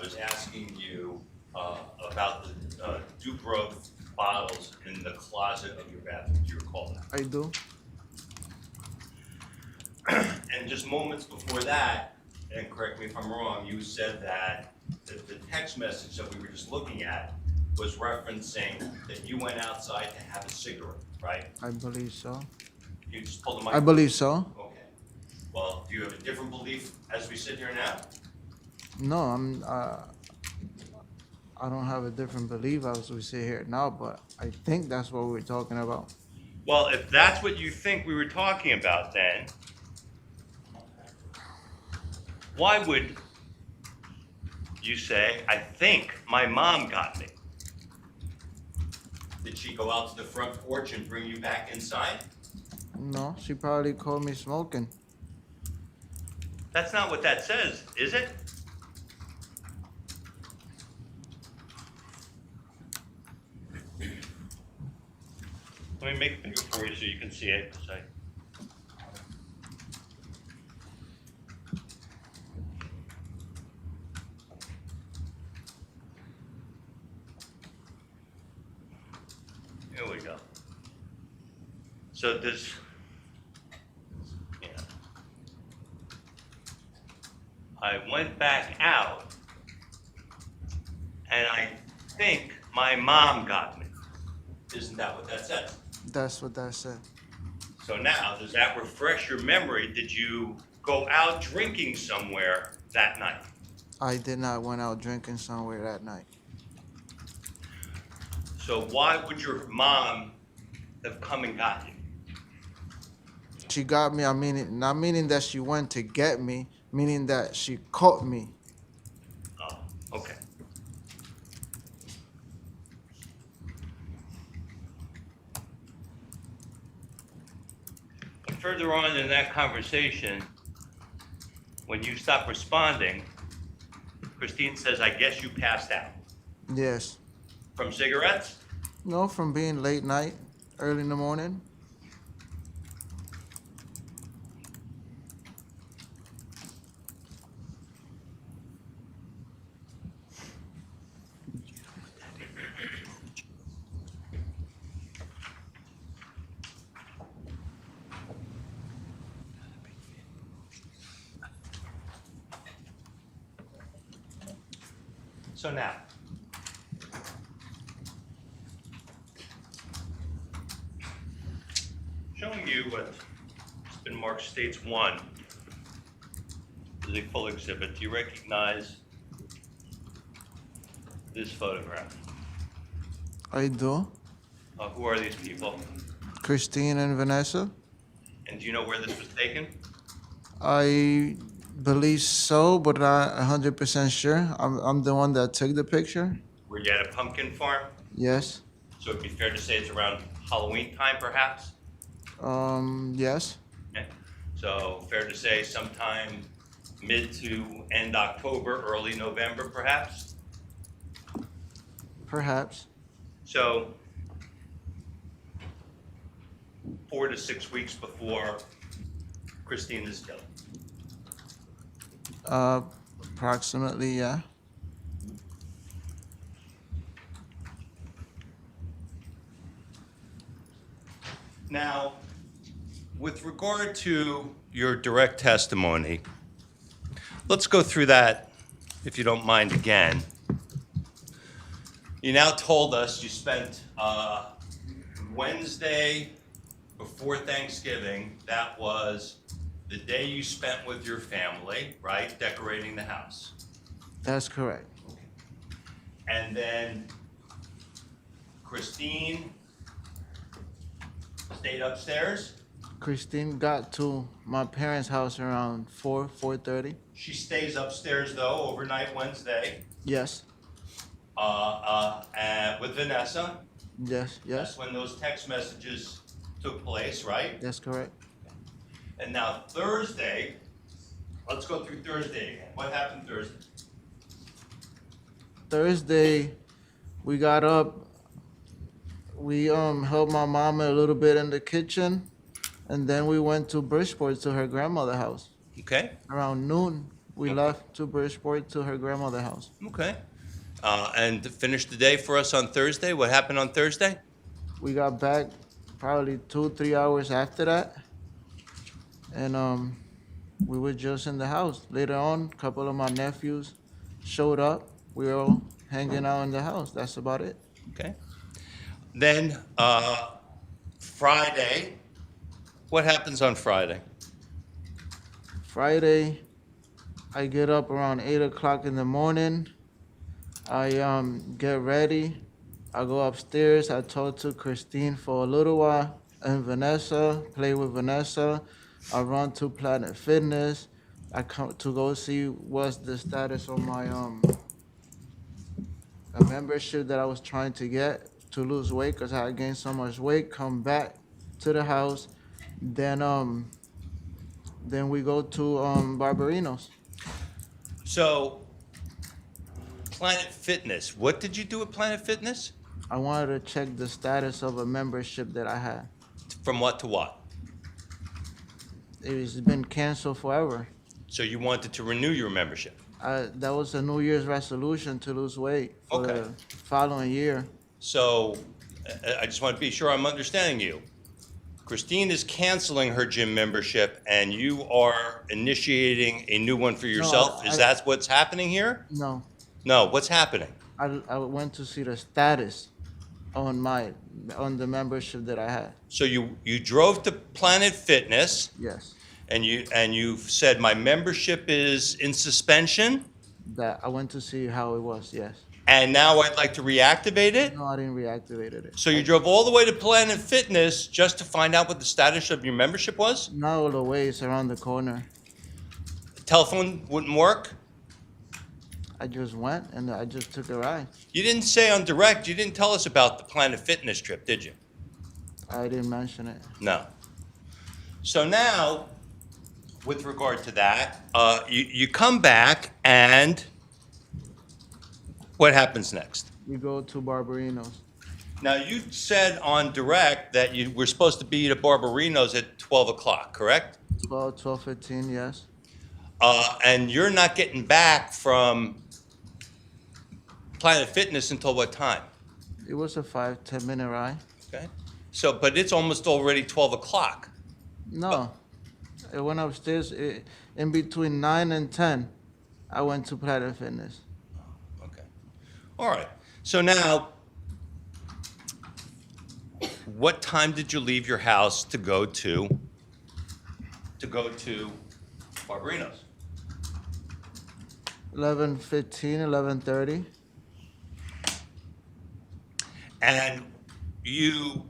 was asking you about the Dubrov bottles in the closet of your bathroom. Do you recall that? I do. And just moments before that, and correct me if I'm wrong, you said that the text message that we were just looking at was referencing that you went outside to have a cigarette, right? I believe so. You just pulled the mic. I believe so. Okay. Well, do you have a different belief as we sit here now? No, I don't have a different belief as we sit here now, but I think that's what we're talking about. Well, if that's what you think we were talking about, then why would you say, I think my mom got me? Did she go out to the front porch and bring you back inside? No, she probably caught me smoking. That's not what that says, is it? Let me make it bigger for you so you can see it. 'Cause Here we go. So this, yeah. I went back out, and I think my mom got me. Isn't that what that says? That's what that said. So now, does that refresh your memory? Did you go out drinking somewhere that night? I did not went out drinking somewhere that night. So why would your mom have come and got you? She got me. I mean, not meaning that she went to get me, meaning that she caught me. Oh, okay. But further on in that conversation, when you stop responding, Christine says, I guess you passed out. Yes. From cigarettes? No, from being late night, early in the morning. So now, showing you what's been marked States 1 is a full exhibit. Do you recognize this photograph? I do. Who are these people? Christine and Vanessa. And do you know where this was taken? I believe so, but not 100% sure. I'm the one that took the picture. Were you at a pumpkin farm? Yes. So it'd be fair to say it's around Halloween time, perhaps? Yes. Okay. So fair to say sometime mid to end October, early November, perhaps? Perhaps. So 4 to 6 weeks before Christine is killed. Approximately, yeah. Now, with regard to your direct testimony, let's go through that, if you don't mind, again. You now told us you spent Wednesday before Thanksgiving. That was the day you spent with your family, right, decorating the house. That's correct. And then Christine stayed upstairs. Christine got to my parents' house around 4:30. She stays upstairs though overnight Wednesday Yes. and with Vanessa. Yes. That's Yes. when those text messages took place, right? That's correct. And now Thursday, let's go through Thursday again. What happened Thursday? Thursday, we got up. We helped my mom a little bit in the kitchen, and then we went to Bridgeport to her grandmother's house Okay. around noon. We left to Bridgeport to her grandmother's house. Okay. And to finish the day for us on Thursday, what happened on Thursday? We got back probably 2, 3 hours after that, and we were just in the house. Later on, a couple of my nephews showed up. We were all hanging out in the house. That's about it. Okay. Then, Friday, what happens on Friday? Friday, I get up around 8 o'clock in the morning. I get ready. I go upstairs. I talk to Christine for a little while and Vanessa, play with Vanessa. I run to Planet Fitness. I come to go see what's the status on my a membership that I was trying to get to lose weight because I had gained so much weight. Come back to the house, then we go to Barbarino's. So, Planet Fitness, what did you do at Planet Fitness? I wanted to check the status of a membership that I had. From what to what? It's been canceled forever. So you wanted to renew your membership? That was a New Year's resolution to lose weight for Okay. the following year. So, I just want to be sure I'm understanding you. Christine is canceling her gym membership and you are initiating a new one for yourself? Is that what's happening here? No, No, what's happening? I went to see the status on the membership that I had. So you drove to Planet Fitness Yes, and you said my membership is in suspension that I went to see how it was. Yes. and now I'd like to reactivate it? No, I didn't reactivate it. So you drove all the way to Planet Fitness just to find out what the status of your membership was? Not all the way. It's around the corner. Telephone wouldn't work? I just went and I just took a ride. You didn't say on direct, you didn't tell us about the Planet Fitness trip, did you? I didn't mention it. No. So now, with regard to that, you come back and what happens next? We go to Barbarino's. Now, you said on direct that you were supposed to be at Barbarino's at 12 o'clock, correct? 12:15. Yes. And you're not getting back from Planet Fitness until what time? It was a 5-10 minute ride. Okay. So, but it's almost already 12 o'clock. No, I went upstairs in between 9 and 10. I went to Planet Fitness. Okay. All right. So now, what time did you leave your house to go to Barbarino's? 11:15, 11:30. And you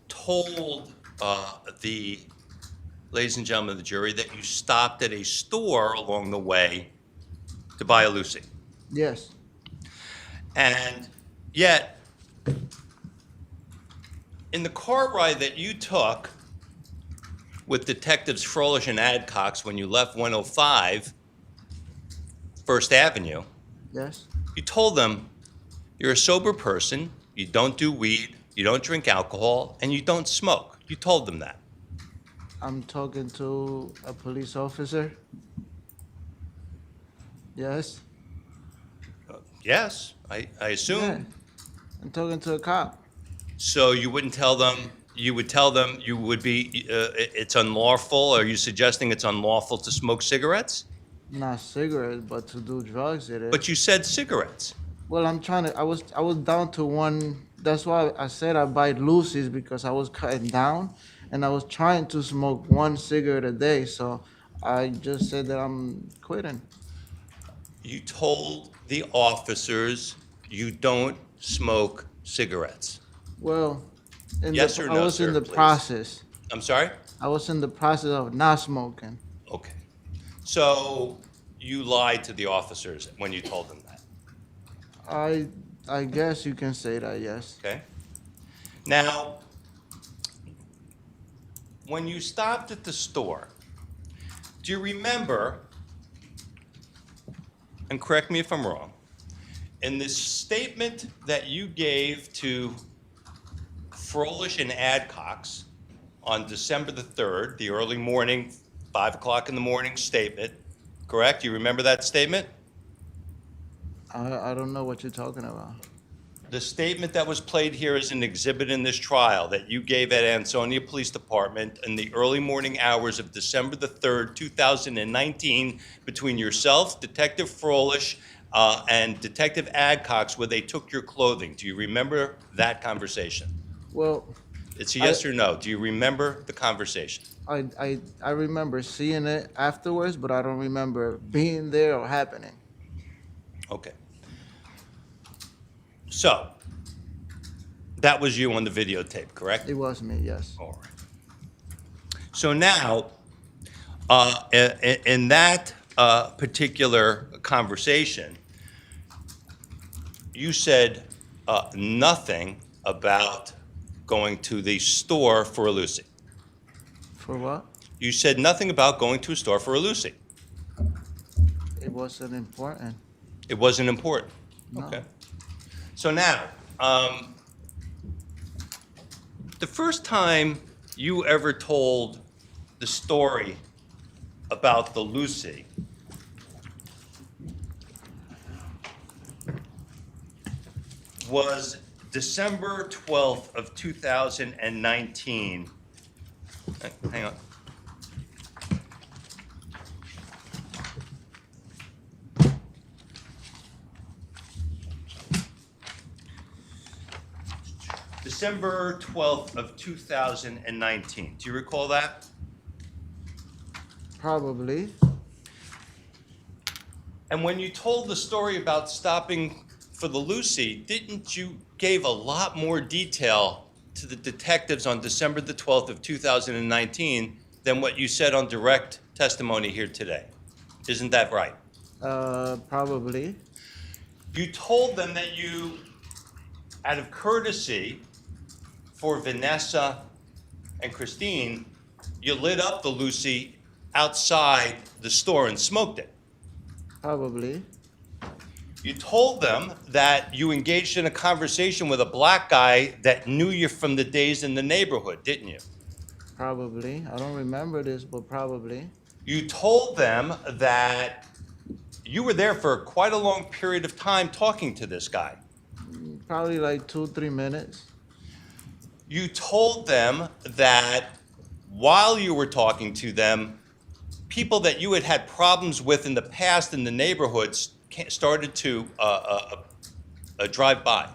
told the ladies and gentlemen of the jury that you stopped at a store along the way to buy a Lucy. Yes. And yet, in the car ride that you took with Detectives Froelich and Adcox when you left 105 First Avenue, Yes. you told them you're a sober person, you don't do weed, you don't drink alcohol, and you don't smoke. You told them that. I'm talking to a police officer. Yes. Yes, I assume. Yeah. I'm talking to a cop. So you wouldn't tell them, you would tell them you would be, it's unlawful, are you suggesting it's unlawful to smoke cigarettes? Not cigarettes, but to do drugs, it is. But you said cigarettes. Well, I'm trying to. I was down to one. That's why I said I buy Lucy's because I was cutting down, and I was trying to smoke one cigarette a day. So I just said that I'm quitting. You told the officers you don't smoke cigarettes. Well, Yes or I no, was in sir, the please? process. I'm sorry? I was in the process of not smoking. Okay. So you lied to the officers when you told them that, I guess you can say that. Yes. okay? Now, when you stopped at the store, do you remember, and correct me if I'm wrong, in this statement that you gave to Froelich and Adcox on December the 3rd, the early morning, 5 o'clock in the morning statement, correct? You remember that statement? I don't know what you're talking about. The statement that was played here is an exhibit in this trial that you gave at Ansonia Police Department in the early morning hours of December the 3rd, 2019, between yourself, Detective Froelich, and Detective Adcox, where they took your clothing. Do you remember that conversation? Well, It's a I, yes or no. Do you remember the conversation? I remember seeing it afterwards, but I don't remember being there or happening. Okay. So, that was you on the videotape, correct? It was me, yes. All right. So now, in that particular conversation, you said nothing about going to the store for a Lucy. For what? You said nothing about going to a store for a Lucy. It wasn't important. It wasn't important. No. Okay. So now, the first time you ever told the story about the Lucy was December 12th of 2019. Hang on. December 12th of 2019. Do you recall that? Probably. And when you told the story about stopping for the Lucy, didn't you gave a lot more detail to the detectives on December the 12th of 2019 than what you said on direct testimony here today? Isn't that right? Probably. You told them that you, out of courtesy for Vanessa and Christine, you lit up the Lucy outside the store and smoked it. Probably. You told them that you engaged in a conversation with a black guy that knew you from the days in the neighborhood, didn't you? Probably. I don't remember this, but probably. You told them that you were there for quite a long period of time talking to this guy. Probably like 2-3 minutes. You told them that while you were talking to them, people that you had had problems with in the past in the neighborhoods started to drive by.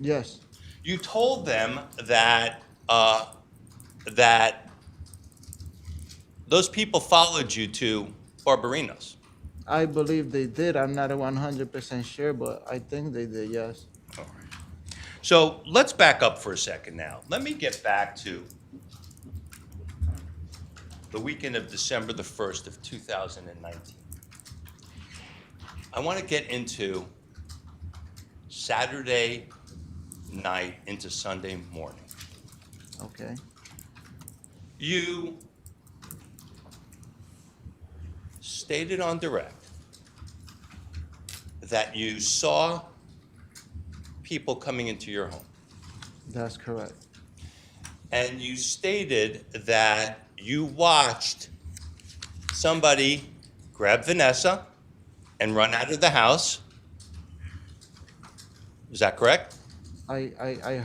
Yes. You told them that that those people followed you to Barbarino's. I believe they did. I'm not 100% sure, but I think they did, yes. All right. So let's back up for a second now. Let me get back to the weekend of December the 1st of 2019. I want to get into Saturday night into Sunday morning. Okay. You stated on direct that you saw people coming into your home. That's correct. And you stated that you watched somebody grab Vanessa and run out of the house. Is that correct? I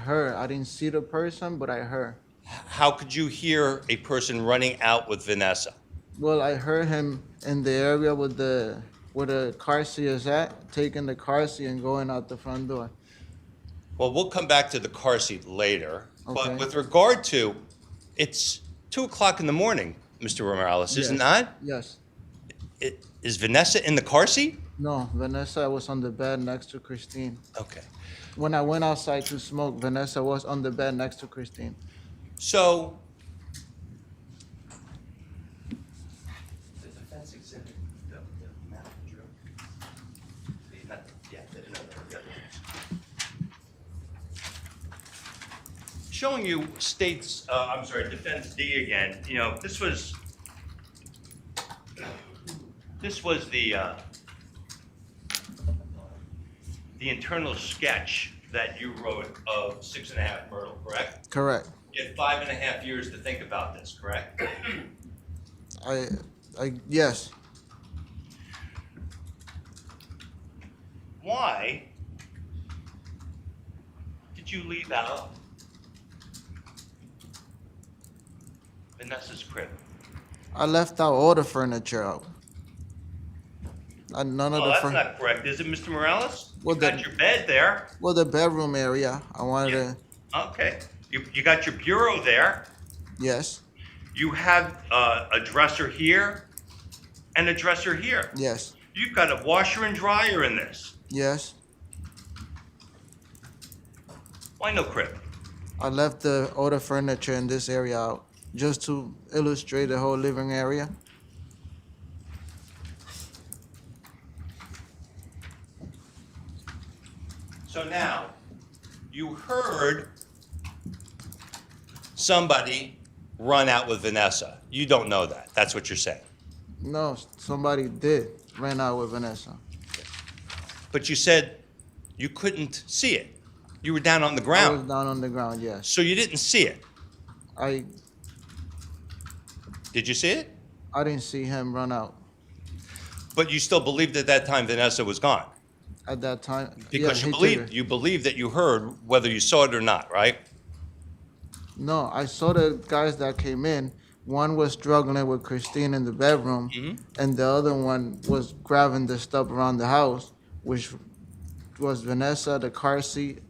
heard. I didn't see the person, but I heard. How could you hear a person running out with Vanessa? Well, I heard him in the area where the car seat is at, taking the car seat and going out the front door. Well, we'll come back to the car seat later. Okay. But with regard to, it's 2 o'clock in the morning, Mr. Morales, is it Yes. not? Yes. Is Vanessa in the car seat? No, Vanessa was on the bed next to Christine. Okay. When I went outside to smoke, Vanessa was on the bed next to Christine. So, the defense exhibit, the manager, showing you states, defense D again, you know, this was the internal sketch that you wrote of 6.5 Myrtle, correct? Correct. You had 5.5 years to think about this, correct? Yes. why did you leave out Vanessa's crib? I left out all the furniture out. None of Oh, the that's not correct, is it, Mr. Morales? Well, You got your bed there. Well, the bedroom area. I wanted Yeah. to. Okay. You got your bureau there. Yes. You have a dresser here and a dresser here. Yes. You've got a washer and dryer in this. Yes. Why no crib? I left all the furniture in this area out just to illustrate the whole living area. So now, you heard somebody run out with Vanessa. You don't know that. That's what you're saying. No, somebody did ran out with Vanessa. But you said you couldn't see it. You were down on the I was ground. down on the ground. Yes. So you didn't see it. Did you see it? I didn't see him run out But you still believed at that time Vanessa was gone. at that time. Because Yeah, you believed that you heard whether you saw it or not, right? No, I saw the guys that came in. One was struggling with Christine in the bedroom, and the other one was grabbing the stuff around the house, which was Vanessa, the car seat,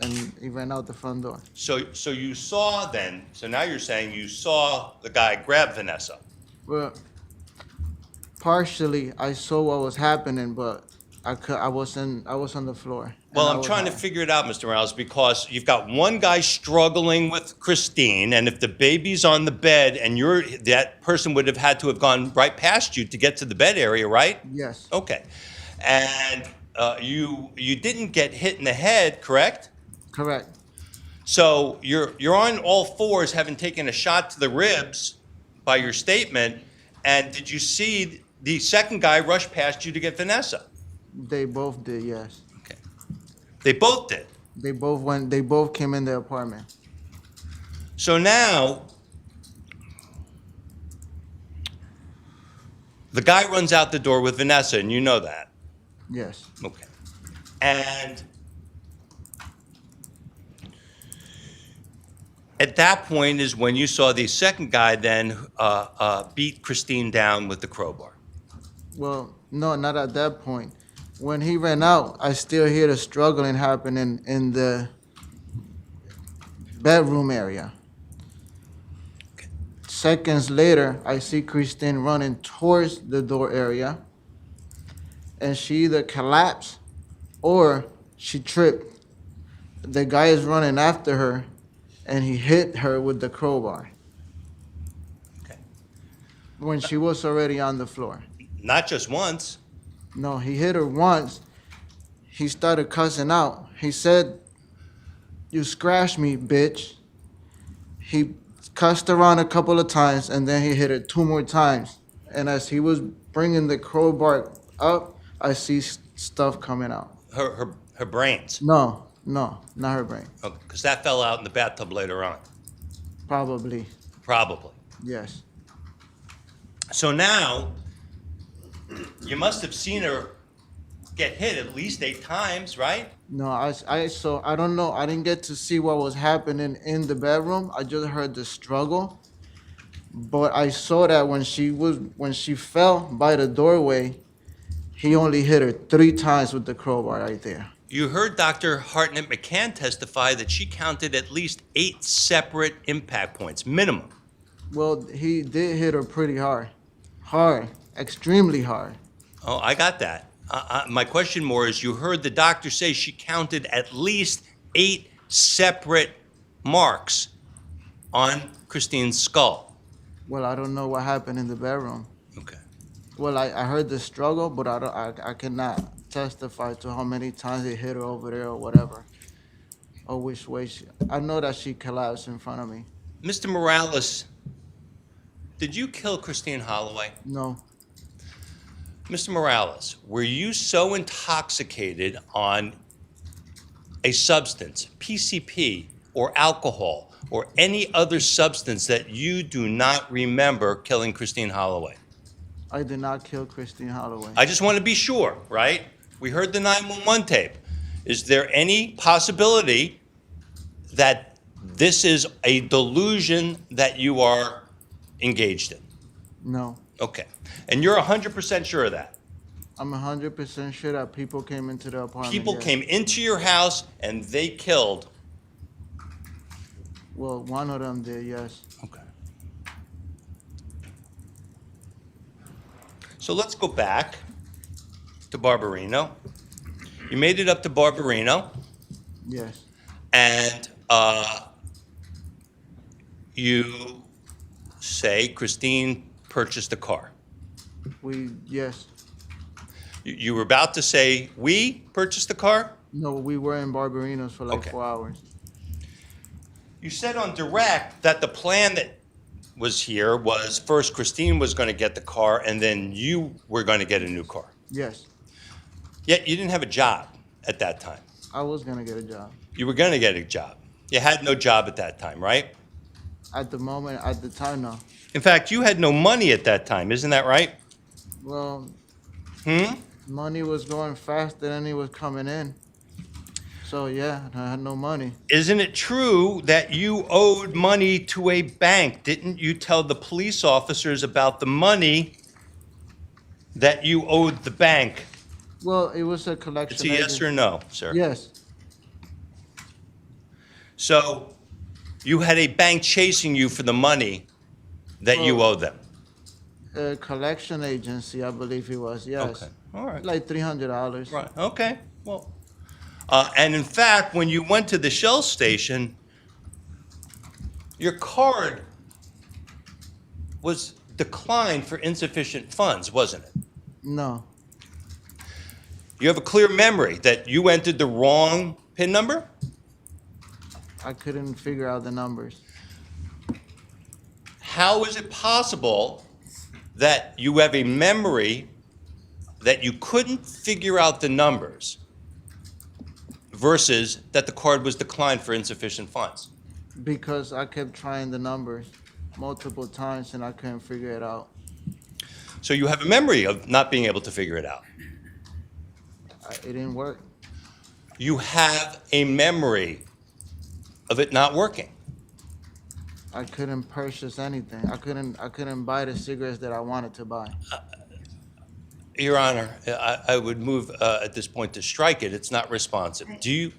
and he ran out the front door. So you saw then, so now you're saying you saw the guy grab Vanessa. Well, partially I saw what was happening, but I was on the floor. Well, and I I'm was trying to high. figure it out, Mr. Morales, because you've got one guy struggling with Christine, and if the baby's on the bed and that person would have had to have gone right past you to get to the bed area, right? Yes. Okay. And you didn't get hit in the head, correct? Correct. So you're on all fours, having taken a shot to the ribs by your statement, and did you see the second guy rush past you to get Vanessa? They both did. Yes. Okay. They both did. They both came in the apartment. So now, the guy runs out the door with Vanessa, and you know that. Yes. Okay. And at that point is when you saw the second guy then beat Christine down with the crowbar. Well, no, not at that point. When he ran out, I still hear the struggling happening in the bedroom area. Okay. Seconds later, I see Christine running towards the door area, and she either collapsed or she tripped. The guy is running after her, and he hit her with the crowbar Okay. when she was already on the floor. Not just once. No, he hit her once. He started cussing out. He said, "You scratched me, bitch." He cussed around a couple of times, and then he hit her 2 more times. And as he was bringing the crowbar up, I see stuff coming out. Her brains. No, not her brain. Because that fell out in the bathtub later on. Probably, Probably. yes. So now, you must have seen her get hit at least 8 times, right? No, I saw, I don't know. I didn't get to see what was happening in the bedroom. I just heard the struggle. But I saw that when she fell by the doorway, he only hit her 3 times with the crowbar right there. You heard Dr. Hartnett McCann testify that she counted at least 8 separate impact points, minimum. Well, he did hit her pretty hard. Hard. Extremely hard. Oh, I got that. My question more is, you heard the doctor say she counted at least 8 separate marks on Christine's skull. Well, I don't know what happened in the bedroom. Okay. Well, I heard the struggle, but I cannot testify to how many times they hit her over there or whatever. Or which way I know that she collapsed in front of me. Mr. Morales, did you kill Christine Holloway? No. Mr. Morales, were you so intoxicated on a substance, PCP or alcohol or any other substance, that you do not remember killing Christine Holloway? I did not kill Christine Holloway. I just want to be sure, right? We heard the 911 tape. Is there any possibility that this is a delusion that you are engaged in? No. Okay. And you're 100% sure of that? I'm 100% sure that people came into the apartment. People yes. came into your house and they killed. Well, one of them did, yes. Okay. So let's go back to Barbarino. You made it up to Barbarino, Yes. and you say Christine purchased a car. Yes. You were about to say, we purchased the car? No, we were in Barbarino's for like Okay. 4 hours. You said on direct that the plan that was here was first Christine was going to get the car and then you were going to get a new car. Yes. Yet you didn't have a job at that time. I was going to get a job. You were going to get a job. You had no job at that time, right? At the time, no. In fact, you had no money at that time, isn't that right? Well, Hmm? money was going faster than it was coming in. So, yeah, I had no money. Isn't it true that you owed money to a bank? Didn't you tell the police officers about the money that you owed the bank? Well, it was a collection It's a yes agent. or no, sir? Yes. So you had a bank chasing you for the money that you Oh. owed them? A collection agency, I believe it was, yes. Okay, all right. Like $300. Right, okay, well. And in fact, when you went to the Shell station, your card was declined for insufficient funds, wasn't it? No. You have a clear memory that you entered the wrong PIN number? I couldn't figure out the numbers. How is it possible that you have a memory that you couldn't figure out the numbers versus that the card was declined for insufficient funds? Because I kept trying the numbers multiple times and I couldn't figure it out. So you have a memory of not being able to figure it out. It didn't work. You have a memory of it not working. I couldn't purchase anything. I couldn't buy the cigarettes that I wanted to buy. Your Honor, I would move at this point to strike it. It's not responsive. Do you,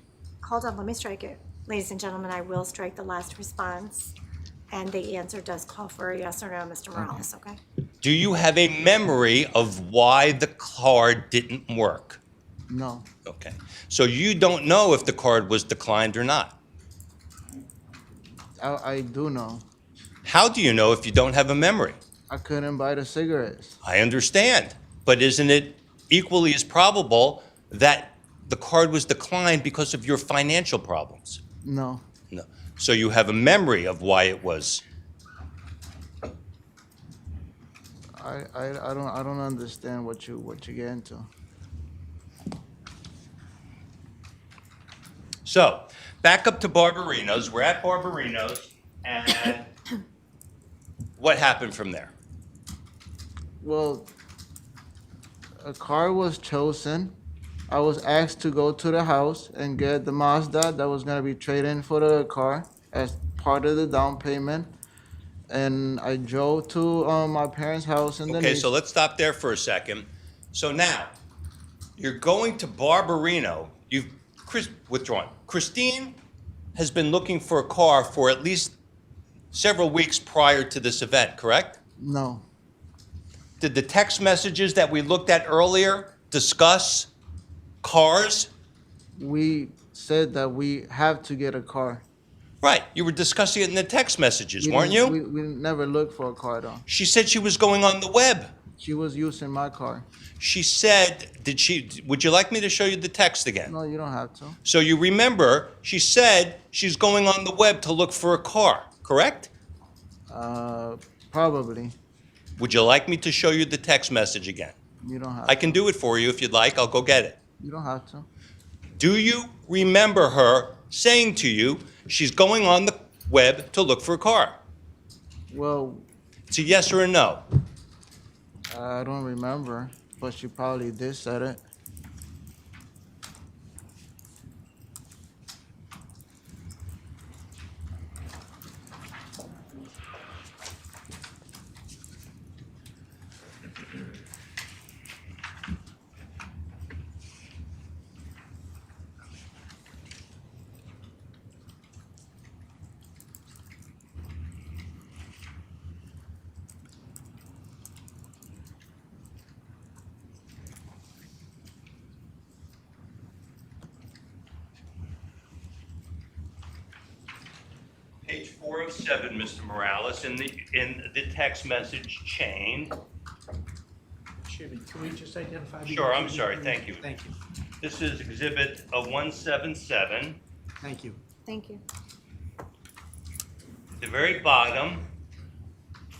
Hold on, let me strike it. Ladies and gentlemen, I will strike the last response, and the answer does call for a yes or no, Mr. Morales, okay? do you have a memory of why the card didn't work? No. Okay. So you don't know if the card was declined or not. I do know. How do you know if you don't have a memory? I couldn't buy the cigarettes. I understand, but isn't it equally as probable that the card was declined because of your financial problems? No. No. So you have a memory of why it was. I don't understand what you get into. So, back up to Barbarino's. We're at Barbarino's, and what happened from there? Well, a car was chosen. I was asked to go to the house and get the Mazda that was going to be traded in for the car as part of the down payment. And I drove to my parents' house in Okay, so let's stop there for a second. So now, you're going to Barbarino. You've withdrawn. Christine has been looking for a car for at least several weeks prior to this event, correct? No. Did the text messages that we looked at earlier discuss cars? We said that we have to get a car. Right, you were discussing it in the text messages, We weren't didn't- you? We never looked for a car, though. She said she was going on the web. She was using my car. She said, would you like me to show you the text again? No, you don't have to. So you remember, she said she's going on the web to look for a car, correct? Probably. Would you like me to show you the text message again? You don't have I can do it for you if you'd like. I'll go get it. You don't have to. Do you remember her saying to you she's going on the web to look for a car? Well, It's a yes or a no. I don't remember, but she probably did said it. Page 4 of 7, Mr. Morales, in the text message chain. Chairman, can we just identify? the Sure, I'm exhibit, sorry, please? thank you. Thank you, This is exhibit 177. thank you. Thank you. At the very bottom,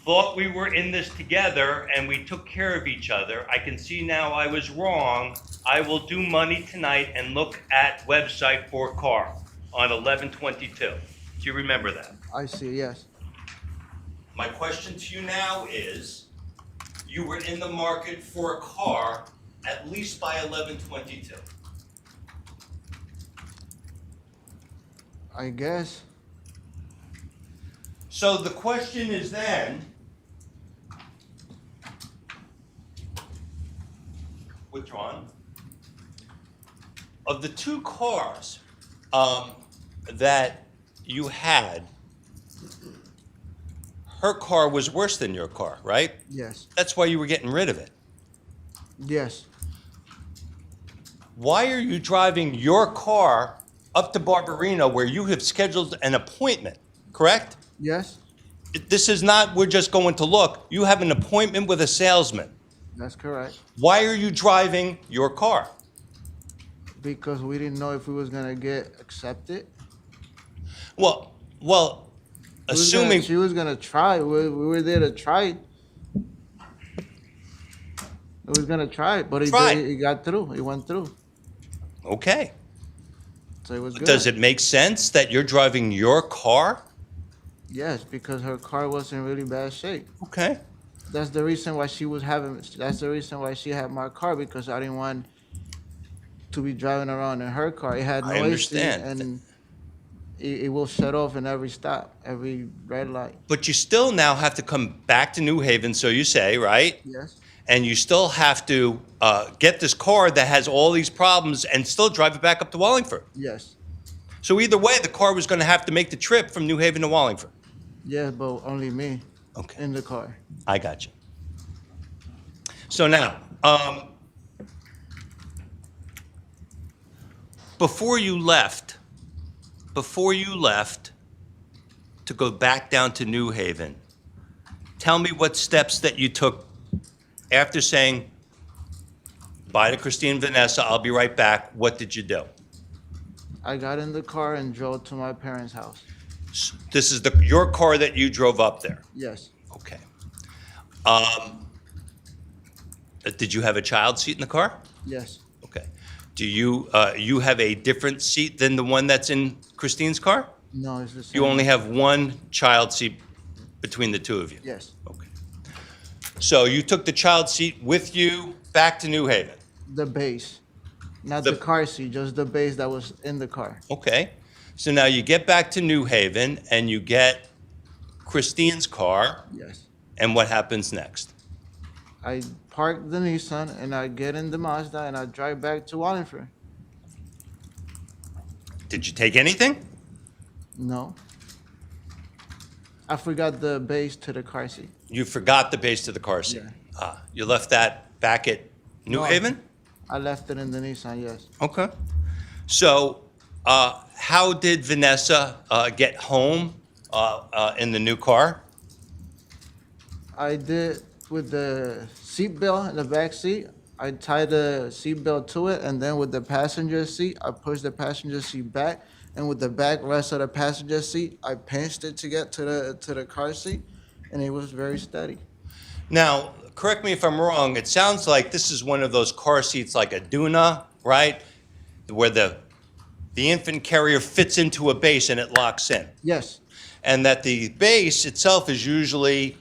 thought we were in this together and we took care of each other. I can see now I was wrong. I will do money tonight and look at website for car on 11/22. Do you remember that? I see, yes. My question to you now is, you were in the market for a car at least by 11/22. I guess. So the question is then, withdrawn, of the two cars that you had, her car was worse than your car, right? Yes. That's why you were getting rid of it. Yes. Why are you driving your car up to Barberino where you have scheduled an appointment, correct? Yes. This is not, we're just going to look. You have an appointment with a salesman. That's correct. Why are you driving your car? Because we didn't know if we was gonna get accepted. Well, We was gonna- assuming, she was gonna try. We were there to try it. We was gonna try it, but Try. it got through. It went through. okay. So it was good. Does it make sense that you're driving your car? Yes, because her car was in really bad shape. Okay. That's the reason why she was having. That's the reason why she had my car, because I didn't want to be driving around in her car. It had no I understand. AC, and it will shut off in every stop, every red light. But you still now have to come back to New Haven, so you say, right? Yes. And you still have to get this car that has all these problems and still drive it back up to Wallingford. Yes. So either way, the car was going to have to make the trip from New Haven to Wallingford. Yes, but only me Okay, in the car. I got you. So now, before you left to go back down to New Haven, tell me what steps that you took after saying, bye to Christine and Vanessa, I'll be right back. What did you do? I got in the car and drove to my parents' house. This is your car that you drove up there. Yes. Okay. Did you have a child seat in the car? Yes. Okay. Do you have a different seat than the one that's in Christine's car? No, it's the same. You only have one child seat between the two of you? Yes. Okay. So you took the child seat with you back to New Haven? The base, not The- the car seat, just the base that was in the car. Okay. So now you get back to New Haven and you get Christine's car, Yes. and what happens next? I park the Nissan and I get in the Mazda and I drive back to Wallingford. Did you take anything? No. I forgot the base to the car seat. You forgot the base to the car seat. Yeah. You left that back at New No, Haven? I left it in the Nissan, yes. Okay. So, how did Vanessa get home in the new car? I did with the seat belt in the back seat. I tied the seat belt to it, and then with the passenger seat, I pushed the passenger seat back, and with the backrest of the passenger seat, I pinched it to get to the car seat, and it was very steady. Now, correct me if I'm wrong, it sounds like this is one of those car seats like a Duna, right? Where the infant carrier fits into a base and it locks in. Yes, And that the base itself is usually,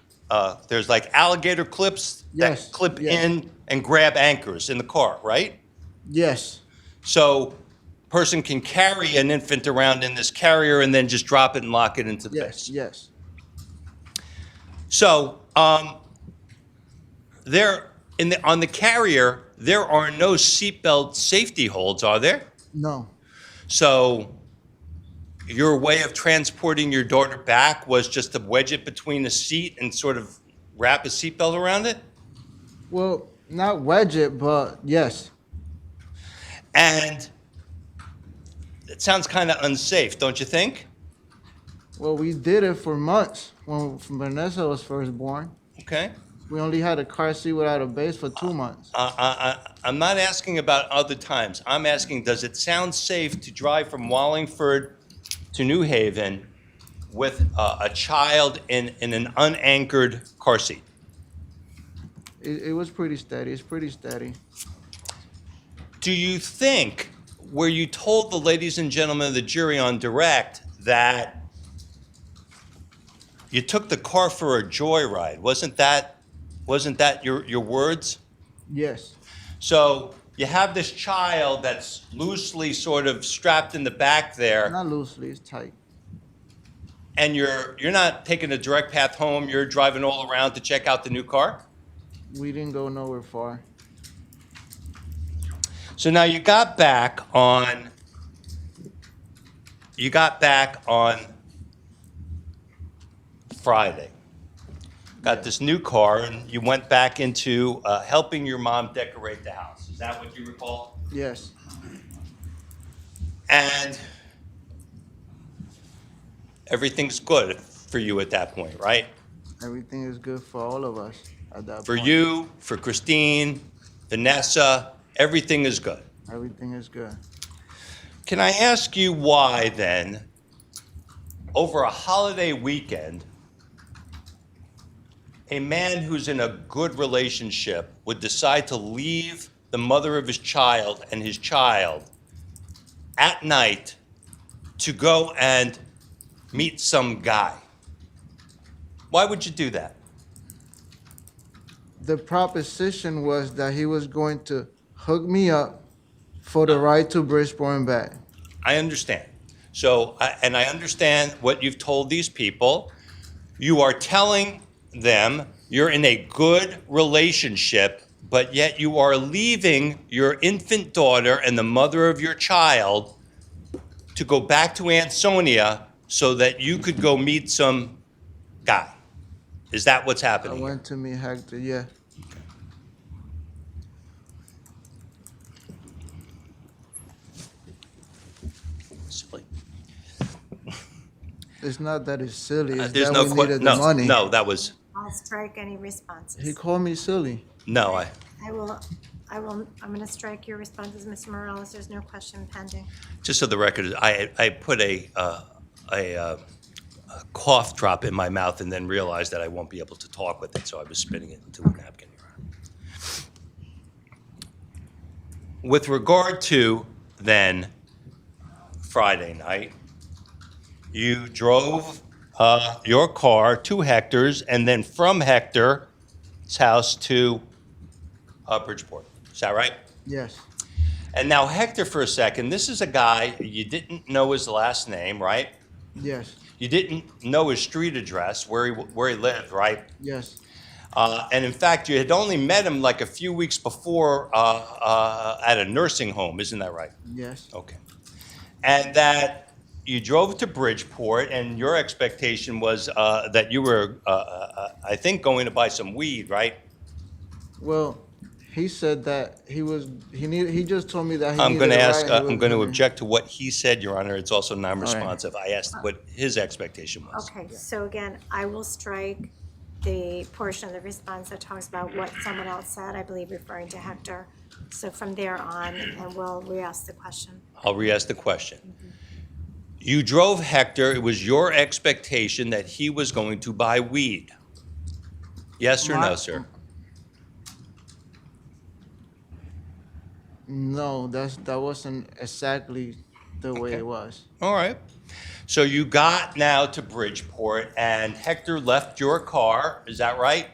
there's like alligator clips that Yes, clip yes. in and grab anchors in the car, right? yes, So person can carry an infant around in this carrier and then just drop it and lock it into the yes, base. yes. So, on the carrier, there are no seatbelt safety holds, are there? No, So your way of transporting your daughter back was just to wedge it between the seat and sort of wrap a seatbelt around it? well, not wedge it, but yes, And it sounds kind of unsafe, don't you think? Well, we did it for months when Vanessa was first born. Okay? We only had a car seat without a base for 2 months. I'm not asking about other times. I'm asking, does it sound safe to drive from Wallingford to New Haven with a child in an unanchored car seat? It was pretty steady. It's pretty steady. Do you think, where you told the ladies and gentlemen of the jury on direct that you took the car for a joyride, wasn't that your words? Yes. So you have this child that's loosely sort of strapped in the back there, Not loosely, it's tight. and you're not taking a direct path home, you're driving all around to check out the new car? We didn't go nowhere far. So now you got back on Friday. Got this new car, and you went back into helping your mom decorate the house. Is that what you recall? Yes. And everything's good for you at that point, right? Everything is good for all of us at that For point. you, for Christine, Vanessa, everything is good. Everything is good. Can I ask you why then, over a holiday weekend, a man who's in a good relationship would decide to leave the mother of his child and his child at night to go and meet some guy? Why would you do that? The proposition was that he was going to hook me up for the ride to Bridgeport and back. I understand. So, and I understand what you've told these people. You are telling them you're in a good relationship, but yet you are leaving your infant daughter and the mother of your child to go back to Aunt Sonia so that you could go meet some guy. Is that what's I happening? went to meet Hector, yeah. Silly. It's not that it's silly, it's There's that no we needed the no, money. no, that was, I'll strike any responses. He called me silly. no, I'm gonna strike your responses, Mr. Morales. There's no question pending. just so the record, I put a cough drop in my mouth and then realized that I won't be able to talk with it, so I was spitting it into a napkin. With regard to then Friday night, you drove your car to Hector's and then from Hector's house to Bridgeport. Is that right? Yes, And now Hector, for a second, this is a guy, you didn't know his last name, right? yes, You didn't know his street address, where he lived, right? yes, And in fact, you had only met him like a few weeks before at a nursing home, isn't that right? yes, Okay. And that you drove to Bridgeport, and your expectation was that you were, I think, going to buy some weed, right? Well, he said that he just told me that he I'm needed going to a ask, ride. He I'm was going to gonna- object to what he said, Your Honor. It's also non-responsive. I asked what his expectation was. Okay, so again, I will strike the portion of the response that talks about what someone else said, I believe referring to Hector. So from there on, and we'll re-ask the question. I'll re-ask the question. You drove Hector. It was your expectation that he was going to buy weed. Yes or no, My- sir? No, that wasn't exactly the way Okay. it was. All right. So you got now to Bridgeport, and Hector left your car. Is that right?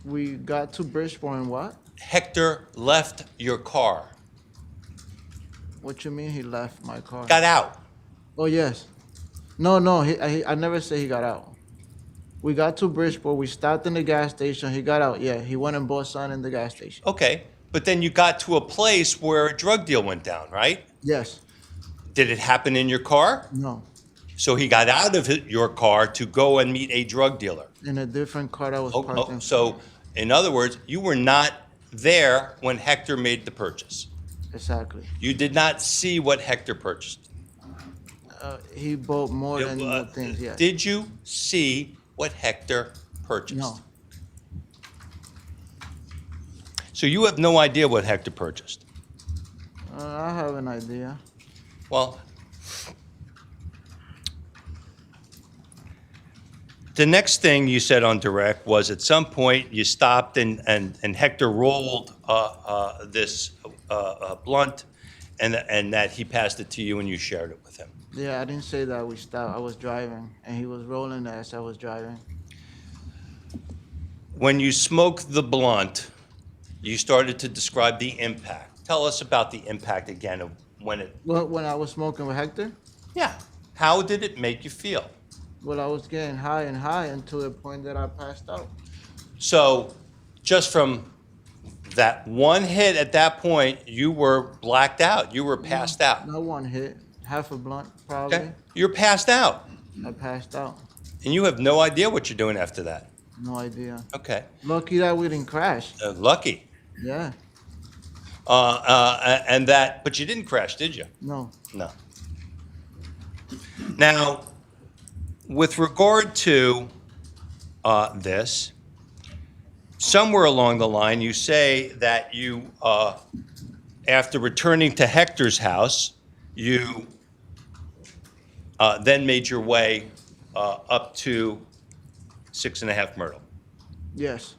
We got to Bridgeport and what? Hector left your car. What you mean he left my car? Got out. Oh, yes. No, I never said he got out. We got to Bridgeport, we stopped in the gas station, he got out, yeah, he went and bought something in the gas station. Okay. But then you got to a place where a drug deal went down, right? Yes, Did it happen in your car? no, So he got out of your car to go and meet a drug dealer. in a different car that was parked in. So, in other words, you were not there when Hector made the purchase. Exactly. You did not see what Hector purchased. He bought more than more things, yes. Did you see what Hector purchased? No, So you have no idea what Hector purchased? I have an idea. Well, the next thing you said on direct was at some point you stopped and Hector rolled this blunt and that he passed it to you and you shared it with him. Yeah, I didn't say that we stopped. I was driving, and he was rolling as I was driving. When you smoked the blunt, you started to describe the impact. Tell us about the impact again of when it, Well, when I was smoking with Hector, yeah, how did it make you feel? well, I was getting high and high until the point that I passed out. So just from that one hit at that point, you were blacked out, you were passed out. No one hit, half a blunt probably. Okay? You're passed out, I passed out. and you have no idea what you're doing after that. No idea. Okay, Lucky that we didn't crash. lucky. Yeah, And that, but you didn't crash, did you? no. No. Now, with regard to this, somewhere along the line, you say that you, after returning to Hector's house, you then made your way up to 6.5 Myrtle. Yes.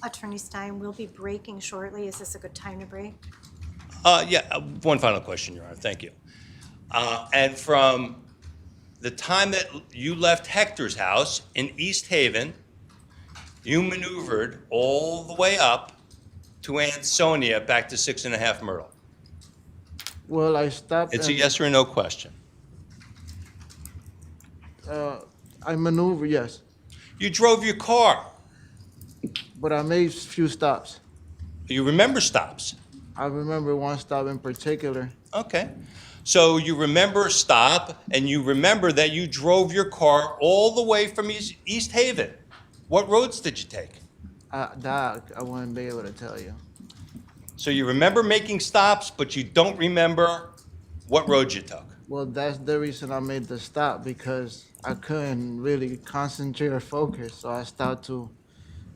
Attorney Stein, we'll be breaking shortly. Is this a good time to break? One final question, Your Honor. Thank you. And from the time that you left Hector's house in East Haven, you maneuvered all the way up to Ansonia back to 6.5 Myrtle. Well, I stopped. It's a and, yes or no question. I maneuvered, yes, You drove your car. but I made few stops. You remember stops. I remember one stop in particular. Okay. So you remember a stop, and you remember that you drove your car all the way from East Haven. What roads did you take? That I wouldn't be able to tell you. So you remember making stops, but you don't remember what road you took. Well, that's the reason I made the stop, because I couldn't really concentrate or focus. So I started to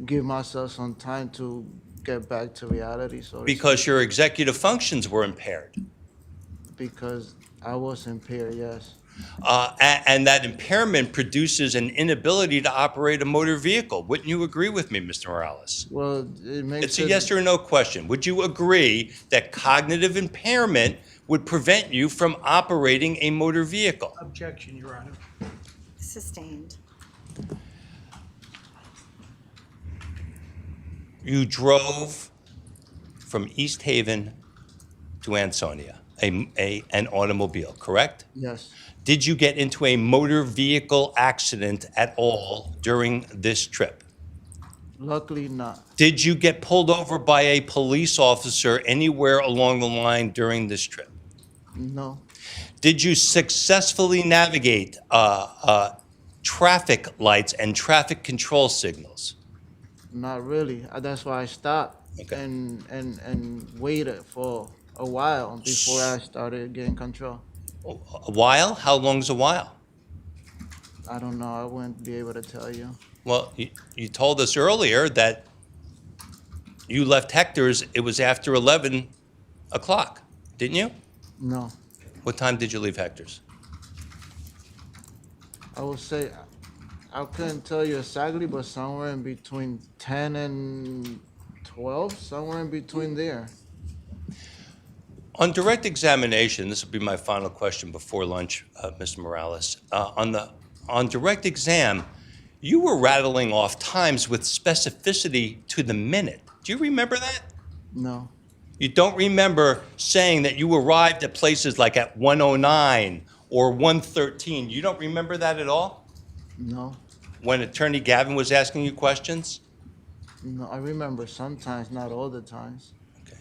give myself some time to get back to reality. So to Because your executive functions were impaired. speak, because I was impaired, yes. And that impairment produces an inability to operate a motor vehicle. Wouldn't you agree with me, Mr. Morales? Well, it makes It's a yes or no question. Would you agree that cognitive impairment would prevent you from operating a motor vehicle? Objection, Your Honor. Sustained. You drove from East Haven to Ansonia, an automobile, correct? Yes, Did you get into a motor vehicle accident at all during this trip? luckily not. Did you get pulled over by a police officer anywhere along the line during this trip? No, Did you successfully navigate traffic lights and traffic control signals? not really. That's why I stopped Okay. and waited for a while before I started getting control. A while? How long's a while? I don't know. I wouldn't be able to tell you. Well, you told us earlier that you left Hector's, it was after 11 o'clock, didn't you? No, What time did you leave Hector's? I would say I couldn't tell you exactly, but somewhere in between 10 and 12, somewhere in between there. On direct examination, this will be my final question before lunch, Mr. Morales. On direct exam, you were rattling off times with specificity to the minute. Do you remember that? No, You don't remember saying that you arrived at places like at 1:09 or 1:13. You don't remember that at all? no, When Attorney Gavin was asking you questions? no. I remember sometimes, not all the times. Okay.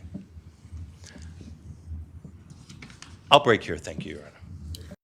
I'll break here. Thank you, Your Honor.